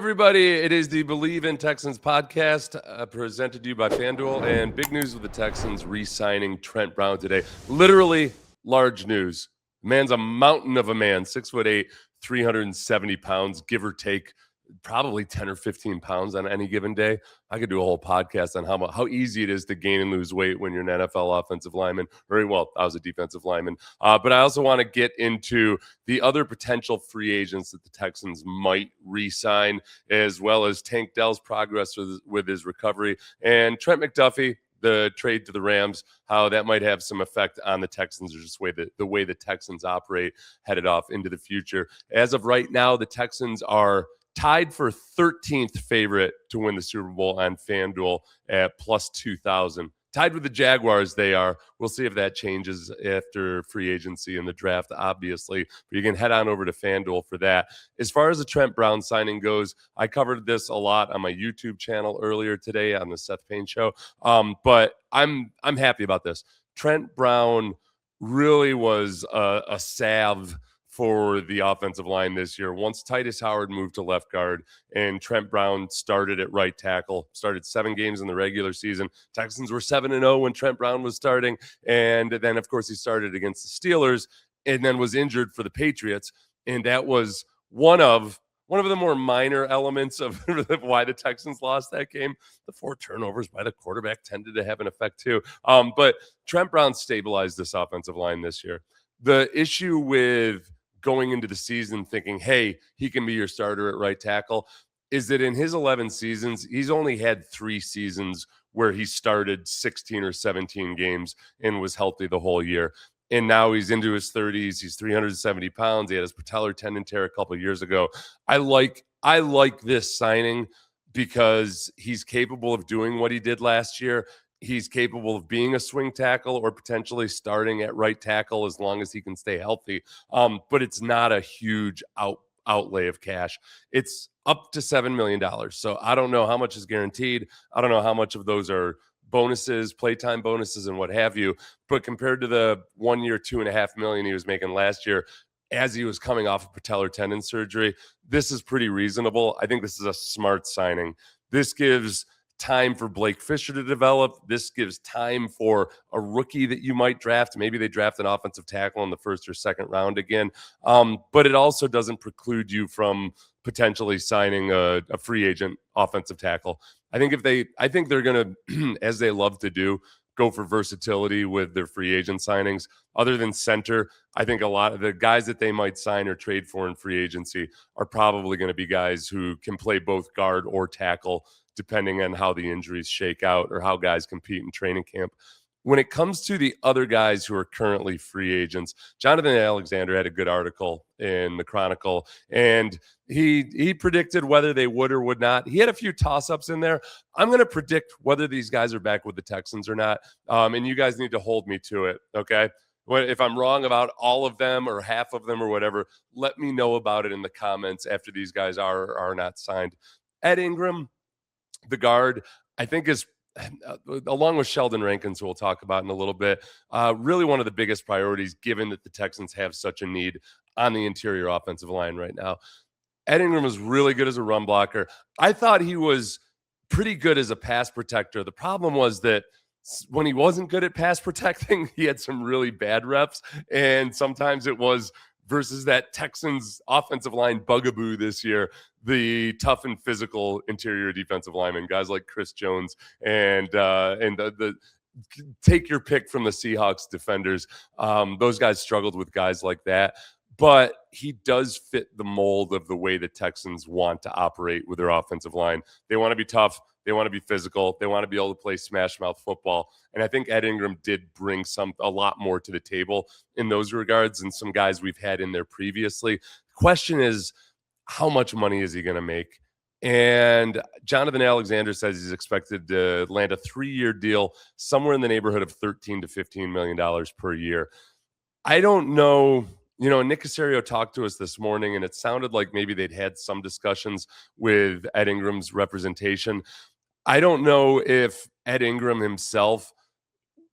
everybody. It is the Believe in Texans podcast presented to you by FanDuel. And big news with the Texans re-signing Trent Brown today. Literally large news. Man's a mountain of a man, 6'8", 370 pounds, give or take probably 10 or 15 pounds on any given day. I could do a whole podcast on how easy it is to gain and lose weight when you're an NFL offensive lineman. Very well, I was a defensive lineman. But I also want to get into the other potential free agents that the Texans might re-sign, as well as Tank Dell's progress with his recovery, and Trent McDuffie, the trade to the Rams, how that might have some effect on the Texans, or just the way the Texans operate headed off into the future. As of right now, the Texans are tied for 13th favorite to win the Super Bowl on FanDuel at plus 2,000. Tied with the Jaguars, they are. We'll see if that changes after free agency and the draft, obviously. But you can head on over to FanDuel for that. As far as the Trent Brown signing goes, I covered this a lot on my YouTube channel earlier today on the Seth Payne show. But I'm happy about this. Trent Brown really was a salve for the offensive line this year. Once Titus Howard moved to left guard and Trent Brown started at right tackle, started 7 games in the regular season. Texans were 7-0 when Trent Brown was starting. And then, of course, he started against the Steelers and then was injured for the Patriots. And that was one of the more minor elements of why the Texans lost that game. The 4 turnovers by the quarterback tended to have an effect too. But Trent Brown stabilized this offensive line this year. The issue with going into the season thinking, hey, he can be your starter at right tackle, is that in his 11 seasons, he's only had 3 seasons where he started 16 or 17 games and was healthy the whole year. And now he's into his 30s. He's 370 pounds. He had his patellar tendon tear a couple of years ago. I like this signing because he's capable of doing what he did last year. He's capable of being a swing tackle or potentially starting at right tackle as long as he can stay healthy. But it's not a huge outlay of cash. It's up to $7 million. So I don't know how much is guaranteed. I don't know how much of those are bonuses, playtime bonuses, and what have you. But compared to the 1 year, $2.5 million he was making last year, as he was coming off of patellar tendon surgery, this is pretty reasonable. I think this is a smart signing. This gives time for Blake Fisher to develop. This gives time for a rookie that you might draft. Maybe they draft an offensive tackle in the 1st or 2nd round again. But it also doesn't preclude you from potentially signing a free agent offensive tackle. I think they're going to, as they love to do, go for versatility with their free agent signings. Other than center, I think a lot of the guys that they might sign or trade for in free agency are probably going to be guys who can play both guard or tackle, depending on how the injuries shake out or how guys compete in training camp. When it comes to the other guys who are currently free agents, Jonathan Alexander had a good article in the Chronicle, and he predicted whether they would or would not. He had a few toss-ups in there. I'm going to predict whether these guys are back with the Texans or not, and you guys need to hold me to it, okay? If I'm wrong about all of them or half of them or whatever, let me know about it in the comments after these guys are or are not signed. Ed Ingram, the guard, I think is, along with Sheldon Rankins, who we'll talk about in a little bit, really one of the biggest priorities, given that the Texans have such a need on the interior offensive line right now. Ed Ingram was really good as a run blocker. I thought he was pretty good as a pass protector. The problem was that when he wasn't good at pass protecting, he had some really bad reps, and sometimes it was versus that Texans offensive line bugaboo this year, the tough and physical interior defensive linemen, guys like Chris Jones and the take your pick from the Seahawks defenders. Those guys struggled with guys like that. But he does fit the mold of the way the Texans want to operate with their offensive line. They want to be tough. They want to be physical. They want to be able to play smash mouth football. And I think Ed Ingram did bring a lot more to the table in those regards than some guys we've had in there previously. The question is, how much money is he going to make? And Jonathan Alexander says he's expected to land a 3-year deal somewhere in the neighborhood of $13 to $15 million per year. I don't know. You know, Nick Caserio talked to us this morning, and it sounded like maybe they'd had some discussions with Ed Ingram's representation. I don't know if Ed Ingram himself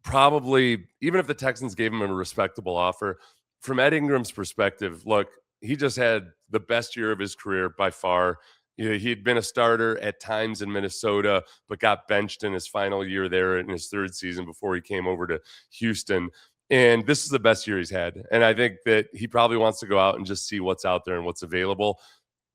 probably, even if the Texans gave him a respectable offer, from Ed Ingram's perspective, look, he just had the best year of his career by far He had been a starter at times in Minnesota, but got benched in his final year there in his third season before he came over to Houston. And this is the best year he's had. And I think that he probably wants to go out and just see what's out there and what's available.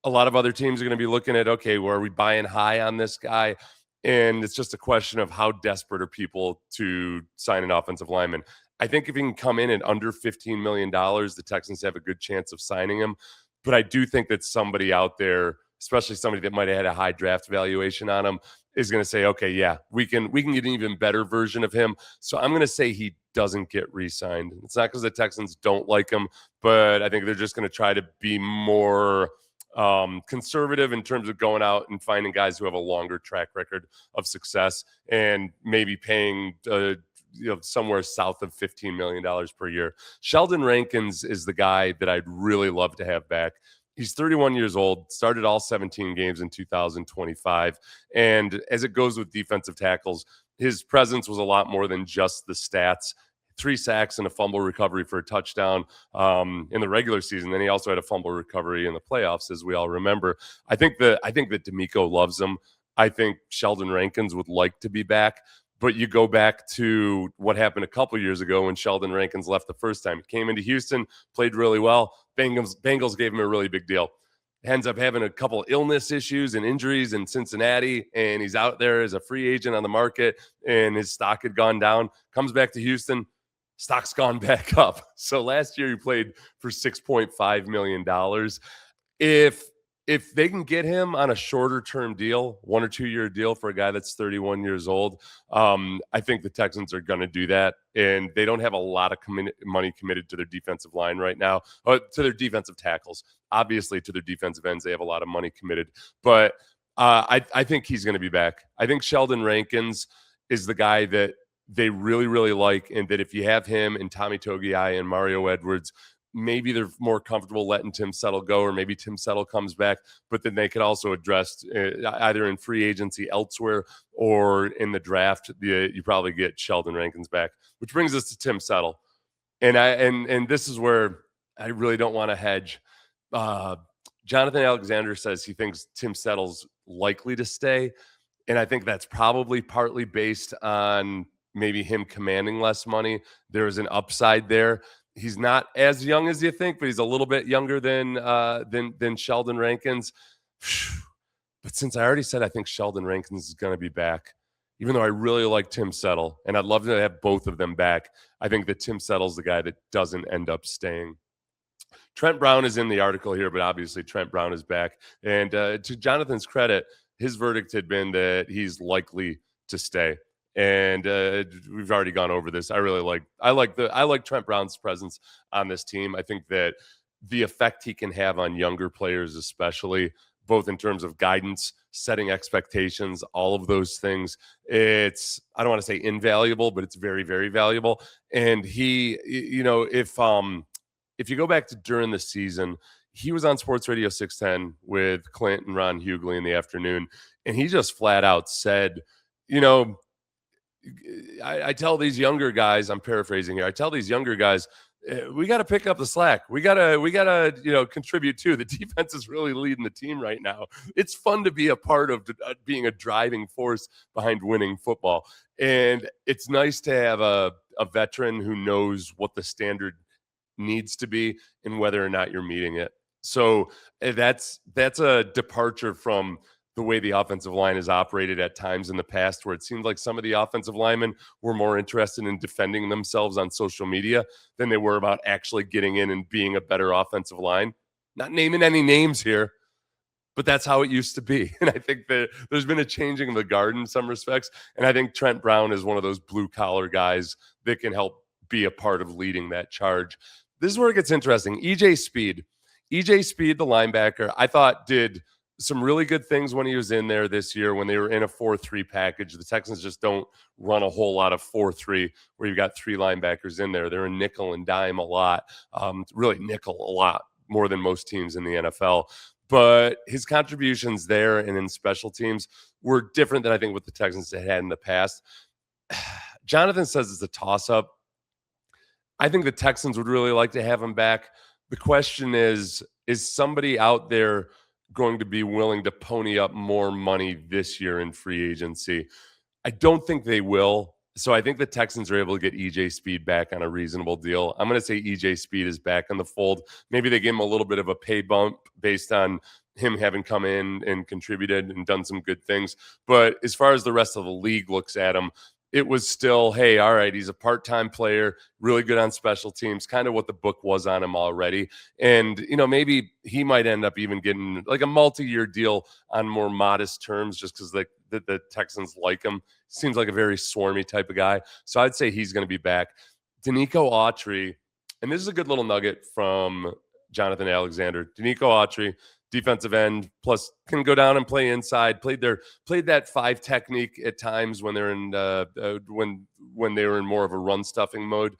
A lot of other teams are going to be looking at, okay, well, are we buying high on this guy? And it's just a question of how desperate are people to sign an offensive lineman. I think if he can come in at under $15 million, the Texans have a good chance of signing him. But I do think that somebody out there, especially somebody that might have had a high draft valuation on him, is going to say, okay, yeah, we can get an even better version of him. So I'm going to say he doesn't get re-signed. It's not because the Texans don't like him, but I think they're just going to try to be more conservative in terms of going out and finding guys who have a longer track record of success and maybe paying somewhere south of $15 million per year. Sheldon Rankins is the guy that I'd really love to have back. He's 31 years old, started all 17 games in 2025. And as it goes with defensive tackles, his presence was a lot more than just the stats. 3 sacks and a fumble recovery for a touchdown in the regular season. Then he also had a fumble recovery in the playoffs, as we all remember. I think that Denico loves him. I think Sheldon Rankins would like to be back. But you go back to what happened a couple years ago when Sheldon Rankins left the first time. He came into Houston, played really well. Bengals gave him a really big deal. Ends up having a couple illness issues and injuries in Cincinnati, and he's out there as a free agent on the market, and his stock had gone down. Comes back to Houston, stock's gone back up. So last year he played for $6.5 million. If they can get him on a shorter term deal, 1 or 2 year deal for a guy that's 31 years old, I think the Texans are going to do that. And they don't have a lot of money committed to their defensive line right now, to their defensive tackles. Obviously, to their defensive ends, they have a lot of money committed. But I think he's going to be back. I think Sheldon Rankins is the guy that they really, really like, and that if you have him and Tommy Togiai and Mario Edwards, maybe they're more comfortable letting Tim Settle go, or maybe Tim Settle comes back, but then they could also address either in free agency elsewhere or in the draft, you probably get Sheldon Rankins back, which brings us to Tim Settle. And this is where I really don't want to hedge. Jonathan Alexander says he thinks Tim Settle's likely to stay. And I think that's probably partly based on maybe him commanding less money. There is an upside there. He's not as young as you think, but he's a little bit younger than Sheldon Rankins. But since I already said I think Sheldon Rankins is going to be back, even though I really like Tim Settle, and I'd love to have both of them back, I think that Tim Settle's the guy that doesn't end up staying. Trent Brown is in the article here, but obviously Trent Brown is back. And to Jonathan's credit, his verdict had been that he's likely to stay. And we've already gone over this. I like Trent Brown's presence on this team. I think that the effect he can have on younger players, especially, both in terms of guidance, setting expectations, all of those things, it's, I don't want to say invaluable, but it's very, very valuable. And he, if you go back to during the season, he was on Sports Radio 610 with Clint and Ron Hughley in the afternoon, and he just flat out said, I tell these younger guys, I'm paraphrasing here, I tell these younger guys, we got to pick up the slack. We got to contribute too. The defense is really leading the team right now. It's fun to be a part of being a driving force behind winning football. And it's nice to have a veteran who knows what the standard needs to be and whether or not you're meeting it. So that's a departure from the way the offensive line has operated at times in the past, where it seemed like some of the offensive linemen were more interested in defending themselves on social media than they were about actually getting in and being a better offensive line. Not naming any names here, but that's how it used to be. And I think that there's been a changing of the guard in some respects. And I think Trent Brown is one of those blue collar guys that can help be a part of leading that charge. This is where it gets interesting. EJ Speed, the linebacker, I thought did some really good things when he was in there this year when they were in a 4-3 package. The Texans just don't run a whole lot of 4-3 where you've got 3 linebackers in there. They're a nickel and dime a lot, really nickel a lot more than most teams in the NFL. But his contributions there and in special teams were different than I think what the Texans had in the past. Jonathan says it's a toss-up. I think the Texans would really like to have him back. The question is somebody out there going to be willing to pony up more money this year in free agency. I don't think they will. So I think the Texans are able to get EJ Speed back on a reasonable deal. I'm going to say EJ Speed is back in the fold. Maybe they give him a little bit of a pay bump based on him having come in and contributed and done some good things. But as far as the rest of the league looks at him, it was still, hey, all right, he's a part-time player, really good on special teams, kind of what the book was on him already. And, maybe he might end up even getting like a multi-year deal on more modest terms just because the Texans like him. Seems like a very swarmy type of guy. So I'd say he's going to be back. Denico Autry, and this is a good little nugget from Jonathan Alexander. Denico Autry, defensive end, plus can go down and play inside. Played that 5 technique at times when they're in when they were in more of a run stuffing mode.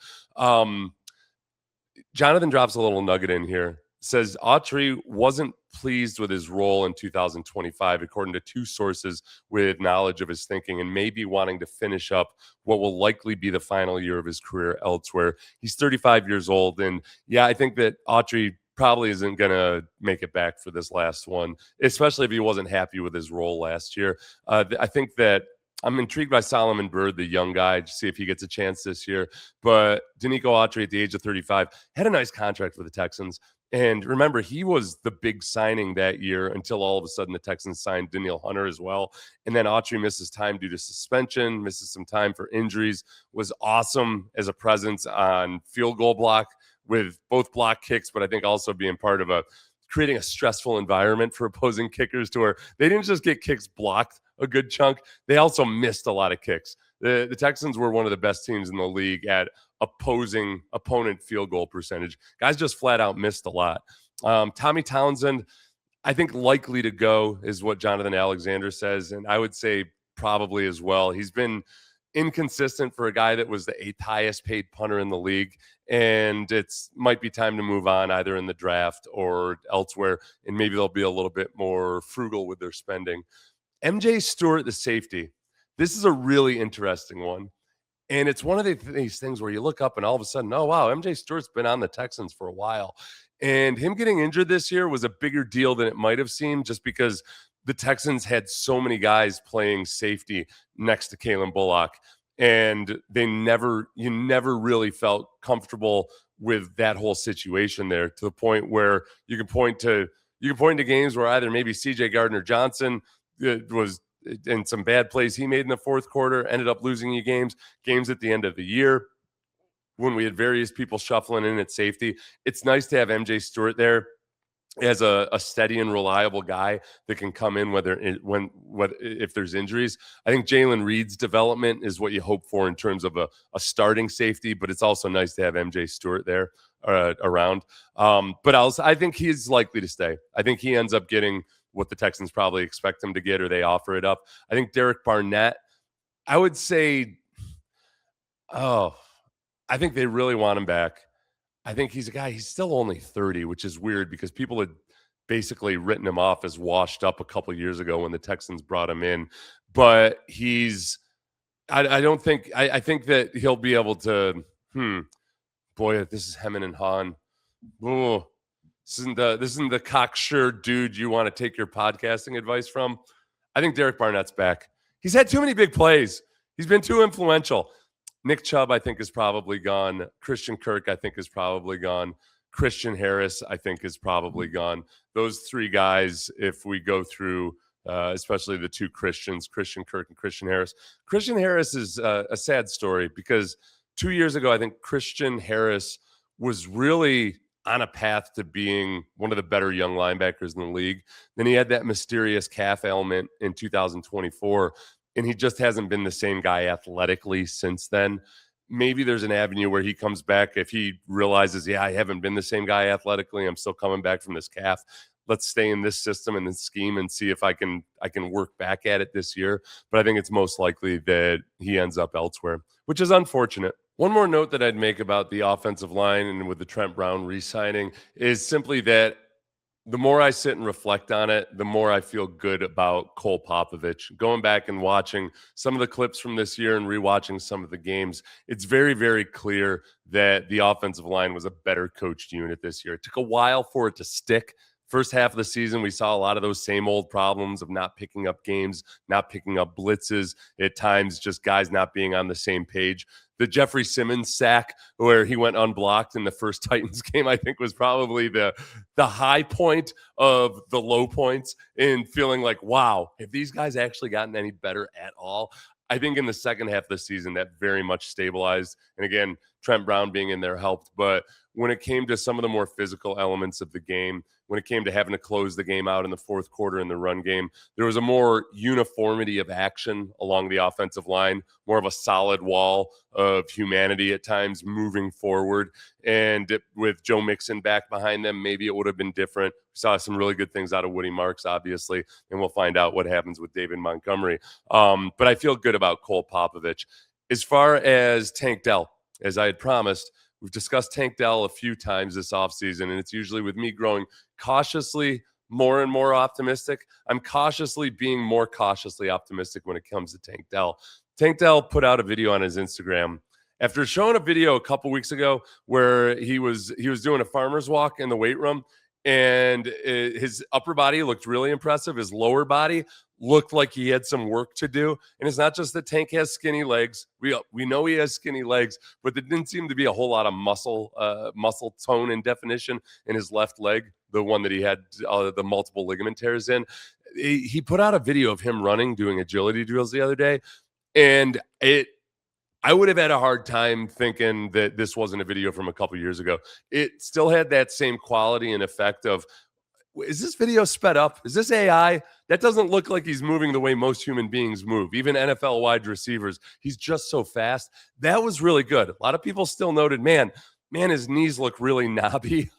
Jonathan drops a little nugget in here. Says Autry wasn't pleased with his role in 2025, according to 2 sources with knowledge of his thinking, and maybe wanting to finish up what will likely be the final year of his career elsewhere. He's 35 years old, and yeah, I think that Autry probably isn't going to make it back for this last one, especially if he wasn't happy with his role last year. I think that I'm intrigued by Solomon Byrd, the young guy, to see if he gets a chance this year. But Denico Autry, at the age of 35, had a nice contract with the Texans. And remember, he was the big signing that year until all of a sudden the Texans signed Danielle Hunter as well. And then Autry misses time due to suspension, misses some time for injuries, was awesome as a presence on field goal block with both block kicks, but I think also being part of creating a stressful environment for opposing kickers to where they didn't just get kicks blocked a good chunk, they also missed a lot of kicks. The Texans were one of the best teams in the league at opposing opponent field goal percentage. Guys just flat out missed a lot. Tommy Townsend, I think likely to go is what Jonathan Alexander says, and I would say probably as well. He's been inconsistent for a guy that was the 8th highest paid punter in the league, and it's might be time to move on either in the draft or elsewhere, and maybe they'll be a little bit more frugal with their spending. MJ Stewart, the safety. This is a really interesting one. And it's one of these things where you look up and all of a sudden, oh, wow, MJ Stewart's been on the Texans for a while. And him getting injured this year was a bigger deal than it might have seemed just because the Texans had so many guys playing safety next to Kalen Bullock. And you never really felt comfortable with that whole situation there, to the point where you can point to games where either maybe CJ Gardner-Johnson was in some bad plays he made in the fourth quarter, ended up losing you games at the end of the year when we had various people shuffling in at safety. It's nice to have MJ Stewart there as a steady and reliable guy that can come in if there's injuries. I think Jalen Reed's development is what you hope for in terms of a starting safety, but it's also nice to have MJ Stewart there around. But I think he's likely to stay. I think he ends up getting what the Texans probably expect him to get, or they offer it up. I think Derek Barnett, I would say, I think they really want him back. I think he's a guy, he's still only 30, which is weird because people had basically written him off as washed up a couple years ago when the Texans brought him in. But I think that he'll be able to, boy, this is hemming and hawing. Oh, this isn't the cocksure dude you want to take your podcasting advice from. I think Derek Barnett's back. He's had too many big plays. He's been too influential. Nick Chubb, I think, is probably gone. Christian Kirk, I think, is probably gone. Christian Harris, I think, is probably gone. Those 3 guys, if we go through, especially the 2 Christians, Christian Kirk and Christian Harris. Christian Harris is a sad story because 2 years ago, I think Christian Harris was really on a path to being one of the better young linebackers in the league. Then he had that mysterious calf ailment in 2024, and he just hasn't been the same guy athletically since then. Maybe there's an avenue where he comes back if he realizes, I haven't been the same guy athletically. I'm still coming back from this calf. Let's stay in this system and this scheme and see if I can work back at it this year. But I think it's most likely that he ends up elsewhere, which is unfortunate. One more note that I'd make about the offensive line and with the Trent Brown re-signing is simply that the more I sit and reflect on it, the more I feel good about Cole Popovich. Going back and watching some of the clips from this year and rewatching some of the games, it's very, very clear that the offensive line was a better coached unit this year. It took a while for it to stick First half of the season, we saw a lot of those same old problems of not picking up games, not picking up blitzes, at times just guys not being on the same page. The Jeffrey Simmons sack where he went unblocked in the first Titans game, I think was probably the high point of the low points in feeling like, wow, have these guys actually gotten any better at all? I think in the second half of the season that very much stabilized. And again, Trent Brown being in there helped. But when it came to some of the more physical elements of the game, when it came to having to close the game out in the fourth quarter in the run game, there was a more uniformity of action along the offensive line, more of a solid wall of humanity at times moving forward. And with Joe Mixon back behind them, maybe it would have been different. We saw some really good things out of Woody Marks, obviously, and we'll find out what happens with David Montgomery. But I feel good about Cole Popovich. As far as Tank Dell, as I had promised, we've discussed Tank Dell a few times this offseason, and it's usually with me growing cautiously more and more optimistic. I'm cautiously being more cautiously optimistic when it comes to Tank Dell. Tank Dell put out a video on his Instagram after showing a video a couple weeks ago where he was doing a farmer's walk in the weight room, and his upper body looked really impressive. His lower body looked like he had some work to do. And it's not just that Tank has skinny legs. We know he has skinny legs, but there didn't seem to be a whole lot of muscle tone and definition in his left leg, the one that he had the multiple ligament tears in. He put out a video of him running, doing agility drills the other day, and I would have had a hard time thinking that this wasn't a video from a couple years ago. It still had that same quality and effect of, is this video sped up? Is this AI? That doesn't look like he's moving the way most human beings move, even NFL wide receivers. He's just so fast. That was really good. A lot of people still noted, man, his knees look really knobby.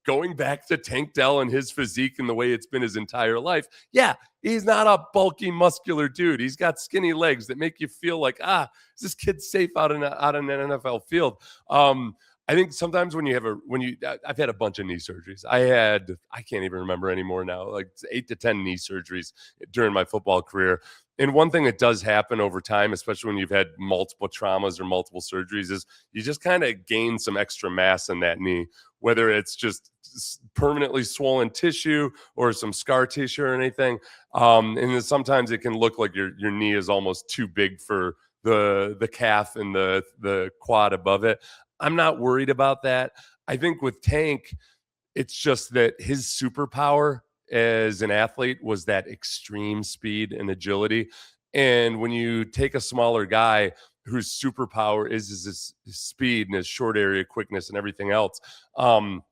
Going back to Tank Dell and his physique and the way it's been his entire life. Yeah, he's not a bulky, muscular dude. He's got skinny legs that make you feel like, is this kid safe out in an NFL field? I think sometimes I've had a bunch of knee surgeries. I can't even remember anymore now, like 8 to 10 knee surgeries during my football career. And one thing that does happen over time, especially when you've had multiple traumas or multiple surgeries, is you just kind of gain some extra mass in that knee, whether it's just permanently swollen tissue or some scar tissue or anything. And then sometimes it can look like your knee is almost too big for the calf and the quad above it. I'm not worried about that. I think with Tank, it's just that his superpower as an athlete was that extreme speed and agility. And when you take a smaller guy whose superpower is his speed and his short area quickness and everything else,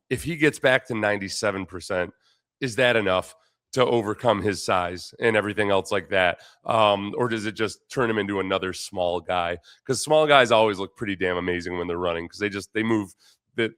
if he gets back to 97%, is that enough to overcome his size and everything else like that? Or does it just turn him into another small guy? Because small guys always look pretty damn amazing when they're running because they move better.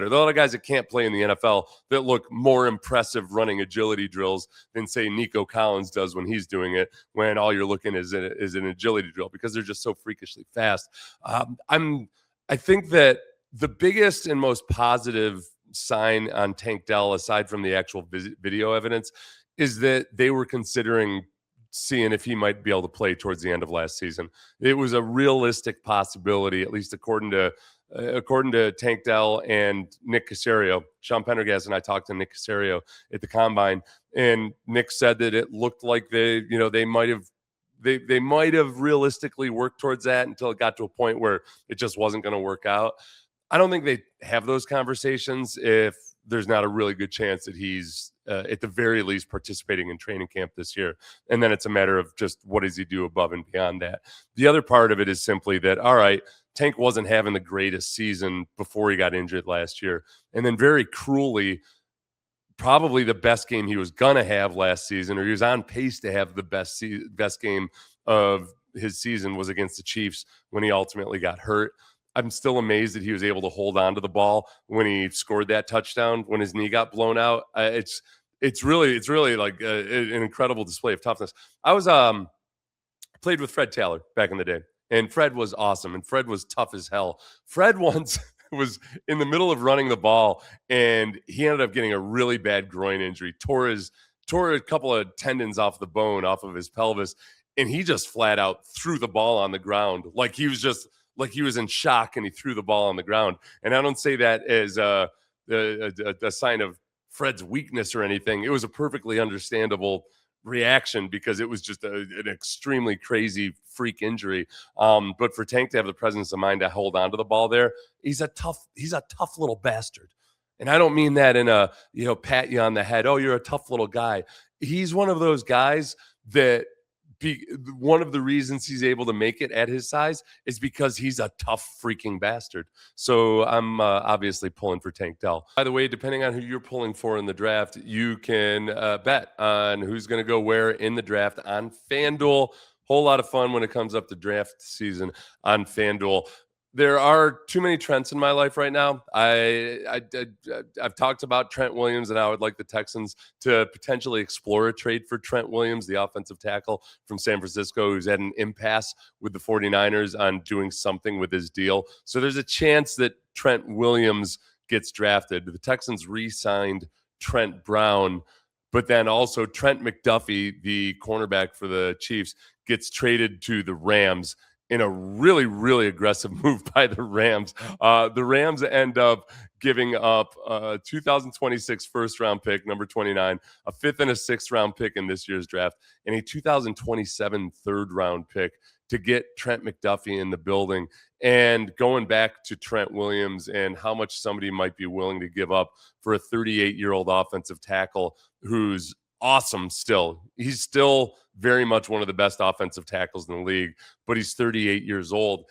There are a lot of guys that can't play in the NFL that look more impressive running agility drills than, say, Nico Collins does when he's doing it, when all you're looking is an agility drill because they're just so freakishly fast. I think that the biggest and most positive sign on Tank Dell, aside from the actual video evidence, is that they were considering seeing if he might be able to play towards the end of last season. It was a realistic possibility, at least according to Tank Dell and Nick Caserio. Sean Pendergast and I talked to Nick Caserio at the Combine, and Nick said that it looked like they might have realistically worked towards that until it got to a point where it just wasn't going to work out. I don't think they have those conversations if there's not a really good chance that he's at the very least participating in training camp this year. And then it's a matter of just what does he do above and beyond that. The other part of it is simply that, all right, Tank wasn't having the greatest season before he got injured last year. And then very cruelly, probably the best game he was going to have last season, or he was on pace to have the best game of his season, was against the Chiefs when he ultimately got hurt. I'm still amazed that he was able to hold on to the ball when he scored that touchdown when his knee got blown out. It's really like an incredible display of toughness. I was played with Fred Taylor back in the day, and Fred was awesome, and Fred was tough as hell. Fred once was in the middle of running the ball, and he ended up getting a really bad groin injury, tore a couple of tendons off the bone off of his pelvis, and he just flat out threw the ball on the ground like he was in shock, and he threw the ball on the ground. And I don't say that as a sign of Fred's weakness or anything. It was a perfectly understandable reaction because it was just an extremely crazy freak injury. But for Tank to have the presence of mind to hold on to the ball there, he's a tough little bastard. And I don't mean that in a, pat you on the head. Oh, you're a tough little guy. He's one of those guys that one of the reasons he's able to make it at his size is because he's a tough freaking bastard. So I'm obviously pulling for Tank Dell. By the way, depending on who you're pulling for in the draft, you can bet on who's going to go where in the draft on FanDuel. Whole lot of fun when it comes up to draft season on FanDuel. There are too many Trents in my life right now. I've talked about Trent Williams and I would like the Texans to potentially explore a trade for Trent Williams, the offensive tackle from San Francisco, who's had an impasse with the 49ers on doing something with his deal. So there's a chance that Trent Williams gets drafted. The Texans re-signed Trent Brown, but then also Trent McDuffie, the cornerback for the Chiefs, gets traded to the Rams in a really, really aggressive move by the Rams. The Rams end up giving up a 2026 first-round pick, number 29, a fifth and a sixth-round pick in this year's draft, and a 2027 third-round pick to get Trent McDuffie in the building. And going back to Trent Williams and how much somebody might be willing to give up for a 38-year-old offensive tackle who's awesome still. He's still very much one of the best offensive tackles in the league, but he's 38 years old.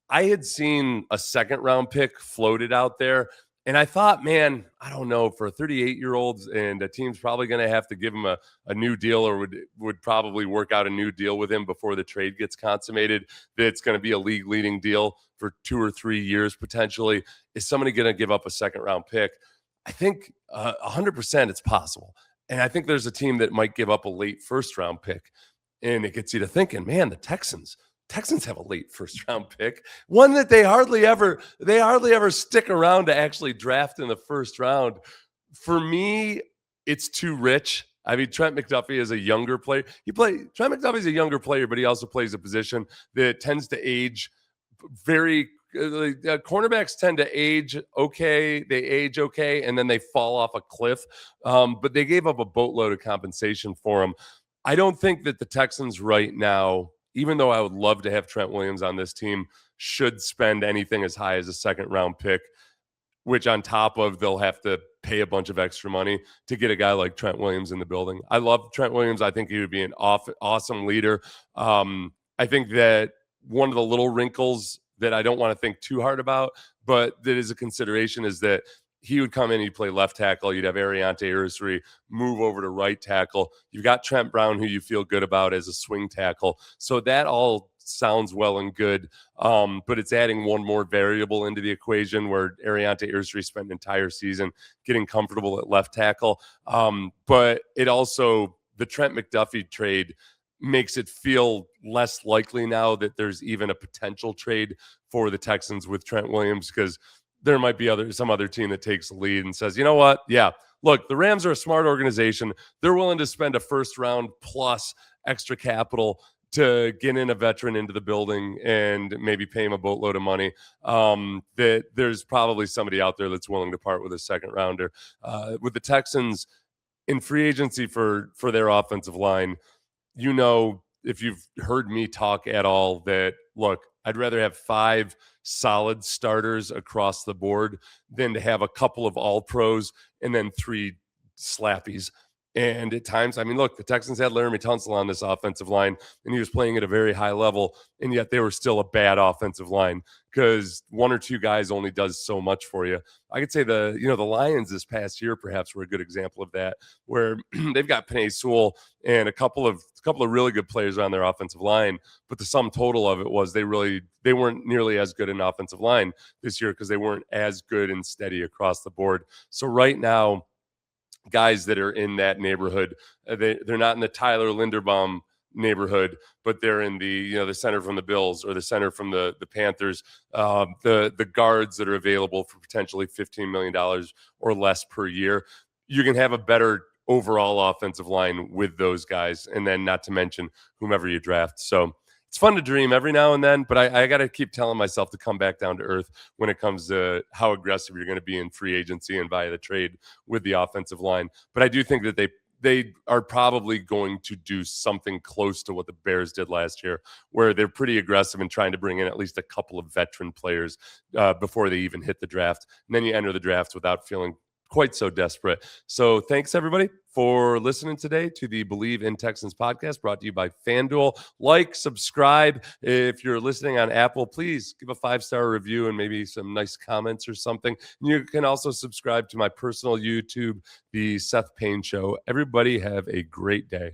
I had seen a second-round pick floated out there, and I thought, man, I don't know, for a 38-year-old, and a team's probably going to have to give him a new deal or would probably work out a new deal with him before the trade gets consummated, that's going to be a league-leading deal for 2 or 3 years potentially. Is somebody going to give up a second-round pick? I think 100% it's possible. And I think there's a team that might give up a late first-round pick. And it gets you to thinking, man, the Texans have a late first-round pick, one that they hardly ever stick around to actually draft in the first round. For me, it's too rich. I mean, Trent McDuffie is a younger player. Trent McDuffie is a younger player, but he also plays a position that tends to age very. Cornerbacks tend to age okay. They age okay, and then they fall off a cliff. But they gave up a boatload of compensation for him. I don't think that the Texans right now, even though I would love to have Trent Williams on this team, should spend anything as high as a second-round pick, which on top of they'll have to pay a bunch of extra money to get a guy like Trent Williams in the building. I love Trent Williams. I think he would be an awesome leader. I think that one of the little wrinkles that I don't want to think too hard about, but that is a consideration, is that he would come in, he'd play left tackle. You'd have Ariante Ursary move over to right tackle. You've got Trent Brown, who you feel good about as a swing tackle. So that all sounds well and good, but it's adding one more variable into the equation where Ariante Ursary spent an entire season getting comfortable at left tackle. But it also, the Trent McDuffie trade makes it feel less likely now that there's even a potential trade for the Texans with Trent Williams, because there might be some other team that takes the lead and says, you know what? Yeah, look, the Rams are a smart organization. They're willing to spend a first round plus extra capital to get in a veteran into the building and maybe pay him a boatload of money. That there's probably somebody out there that's willing to part with a second rounder. With the Texans in free agency for their offensive line, if you've heard me talk at all, that look, I'd rather have 5 solid starters across the board than to have a couple of all pros and then 3 slappies. And at times, I mean, look, the Texans had Laramie Tunsil on this offensive line, and he was playing at a very high level, and yet they were still a bad offensive line because 1 or 2 guys only does so much for you. I could say the Lions this past year perhaps were a good example of that, where they've got Penei Sewell and a couple of really good players on their offensive line, but the sum total of it was they weren't nearly as good an offensive line this year because they weren't as good and steady across the board. So right now, guys that are in that neighborhood, they're not in the Tyler Linderbaum neighborhood, but they're in the center from the Bills or the center from the Panthers, the guards that are available for potentially $15 million or less per year. You can have a better overall offensive line with those guys, and then not to mention whomever you draft. So it's fun to dream every now and then, but I got to keep telling myself to come back down to earth when it comes to how aggressive you're going to be in free agency and via the trade with the offensive line. But I do think that they are probably going to do something close to what the Bears did last year, where they're pretty aggressive in trying to bring in at least a couple of veteran players before they even hit the draft. And then you enter the draft without feeling quite so desperate. So thanks, everybody, for listening today to the Believe in Texans podcast, brought to you by FanDuel. Like, subscribe. If you're listening on Apple, please give a 5-star review and maybe some nice comments or something. You can also subscribe to my personal YouTube, The Seth Payne Show. Everybody have a great day.